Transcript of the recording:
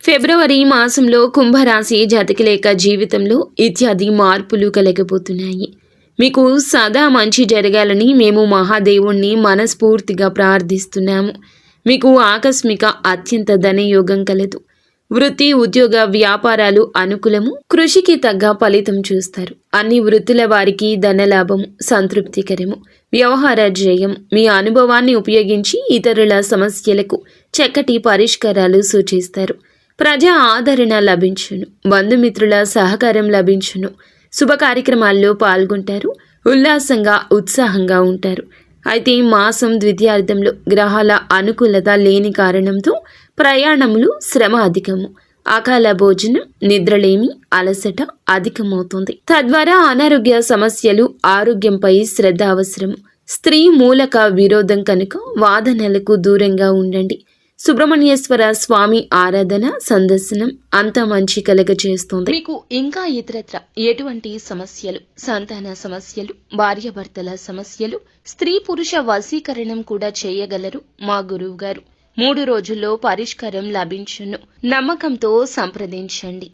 ఫిబ్రవరి మాసంలో కుంభరాశి జాతకుల జీవితంలో ఇత్యాది మార్పులు కలగబోతున్నాయి. మీకు సదా మంచి జరగాలని మేము మహాదేవుణ్ణి మనస్ఫూర్తిగా ప్రార్థిస్తున్నాము. మీకు ఆకస్మిక అత్యంత ధనయోగం కలదు. వృత్తి, ఉద్యోగ, వ్యాపారాలు అనుకూలము. కృషికి తగ్గ ఫలితం చూస్తారు. అన్ని వృత్తుల వారికి ధనలాభము, సంతృప్తికరము. వ్యవహార జయం. మీ అనుభవాన్ని ఉపయోగించి ఇతరుల సమస్యలకు చక్కటి పరిష్కారాలు సూచిస్తారు. ప్రజా ఆదరణ లభించును. బంధుమిత్రుల సహకారం లభించును. శుభ కార్యక్రమాల్లో పాల్గొంటారు. ఉల్లాసంగా, ఉత్సాహంగా ఉంటారు. అయితే మాసం ద్వితీయార్థంలో గ్రహాల అనుకూలత లేని కారణంతో ప్రయాణములు, శ్రమ అధికము. అకాల భోజనం, నిద్రలేమి, అలసట అధికమవుతుంది. తద్వారా అనారోగ్య సమస్యలు, ఆరోగ్యంపై శ్రద్ధ అవసరం. స్త్రీ మూలక విరోధం కనుక వాదనలకు దూరంగా ఉండండి. సుబ్రహ్మణ్యేశ్వర స్వామి ఆరాధన, సందర్శనం అంతా మంచి కలగజేస్తుంది. మీకు ఇంకా ఇతరత్ర ఎటువంటి సమస్యలు, సంతాన సమస్యలు, భార్యాభర్తల సమస్యలు, స్త్రీ పురుష వశీకరణం కూడా చేయగలరు మా గురువు గారు. 3 రోజుల్లో పరిష్కారం లభించును. నమ్మకంతో సంప్రదించండి.